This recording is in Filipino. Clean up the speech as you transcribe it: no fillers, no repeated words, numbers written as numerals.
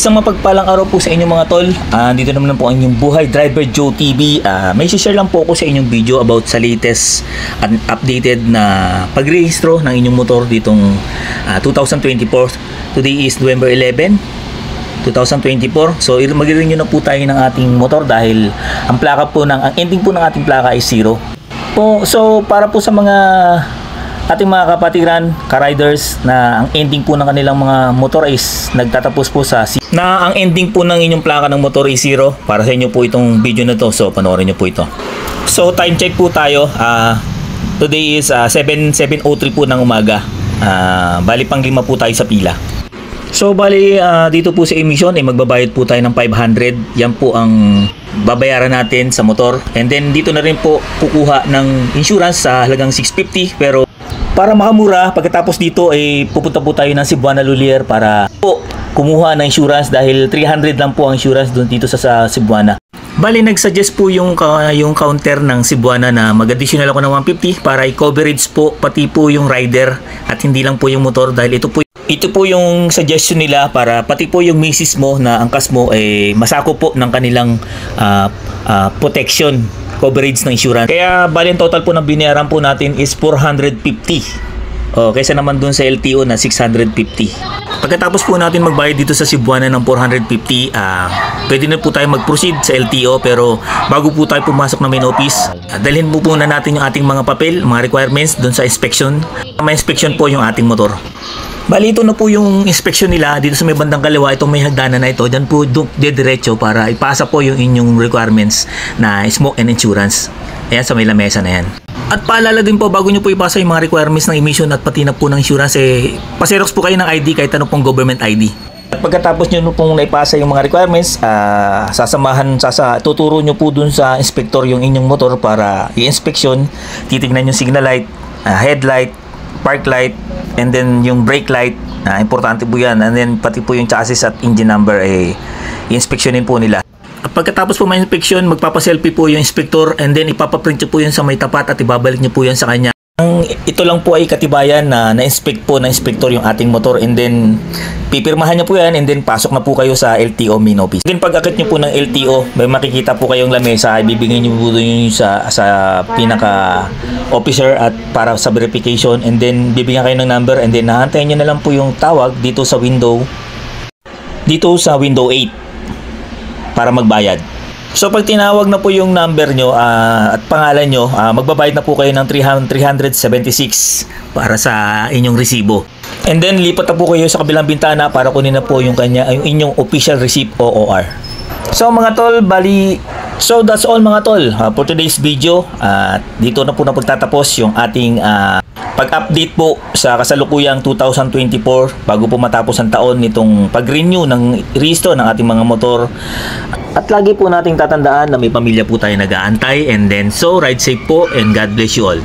Isang mapagpalang araw po sa inyong mga tol. Dito naman po ang inyong Buhay Driver Joe TV. May share lang po ako sa inyong video about sa latest and updated na pagrehistro ng inyong motor ditong 2024. Today is November 11, 2024. So mag-renew na po tayo ng ating motor dahil ang ending po ng ating plaka is 0. So para po sa mga ating mga kapatiran, ka-riders na ang ending po ng kanilang mga motor is nagtatapos po sa ang ending po ng inyong plaka ng motor is 0. Para sa inyo po itong video na to, so panoorin nyo po ito. So time check po tayo. Today is 7:03 po ng umaga. Bali pang 5 po tayo sa pila. So bali dito po sa emission ay magbabayad po tayo ng 500. Yan po ang babayaran natin sa motor. And then dito na rin po kukuha ng insurance sa halagang 650. Pero para makamura, pagkatapos dito ay pupunta po tayo ng Cebuana Lulier para po kumuha ng insurance dahil 300 lang po ang insurance doon dito sa Cebuana. Bali nagsuggest po yung counter ng Cebuana na mag-additional ako ng 150 para i-coverage po pati po yung rider at hindi lang po yung motor dahil ito po yung suggestion nila para pati po yung misis mo na angkas mo ay masako po ng kanilang protection coverage ng insurance. Kaya bali ang total po ng binayaran po natin is 450. Kaysa naman dun sa LTO na 650. Pagkatapos po natin magbayad dito sa Cebuana ng 450, pwede na po tayo mag-proceed sa LTO, pero bago po tayo pumasok na main office, dalhin po muna natin yung ating mga papel, mga requirements dun sa inspection. May inspection po yung ating motor. Bali ito na po yung inspection nila dito sa may bandang kaliwa, itong may hagdanan na ito. Diyan po diretso para ipasa po yung inyong requirements na smoke and insurance. Ayan sa may lamesa na yan. At paalala din po, bago nyo po ipasa yung mga requirements ng emission at pati na po ng insurance, pa-xerox po kayo ng ID kahit ano pong government ID. At pagkatapos nyo pong naipasa yung mga requirements, tuturo nyo po dun sa inspector yung inyong motor para i-inspection. Titignan yung signal light, headlight, park light, and then yung brake light. Importante po yan. And then pati po yung chassis at engine number i-inspectionin po nila. At pagkatapos po may inspection, magpapaselfie po yung inspector and then ipapaprint nyo po yun sa may tapat at ibabalik nyo po yan sa kanya. Ito lang po ay katibayan na na-inspect po na inspector yung ating motor and then pipirmahan nyo po yan and then pasok na po kayo sa LTO main office. Then pag akit nyo po ng LTO, may makikita po kayong lamesa, ibibigay nyo po yun sa pinaka officer at para sa verification and then bibigyan kayo ng number and then nahantayin nyo na lang po yung tawag dito sa window 8 para magbayad. So pag tinawag na po yung number nyo at pangalan nyo, magbabayad na po kayo ng 376 para sa inyong resibo. And then lipat na po kayo sa kabilang bintana para kunin na po yung inyong official receipt o OR. So mga tol, so that's all mga tol for today's video. Dito na po pagtatapos yung ating pag-update po sa kasalukuyang 2024 bago po matapos ang taon nitong pag-renew ng rehistro ng ating mga motor. At lagi po nating tatandaan na may pamilya po tayo nag-aantay and then so ride safe po and God bless you all.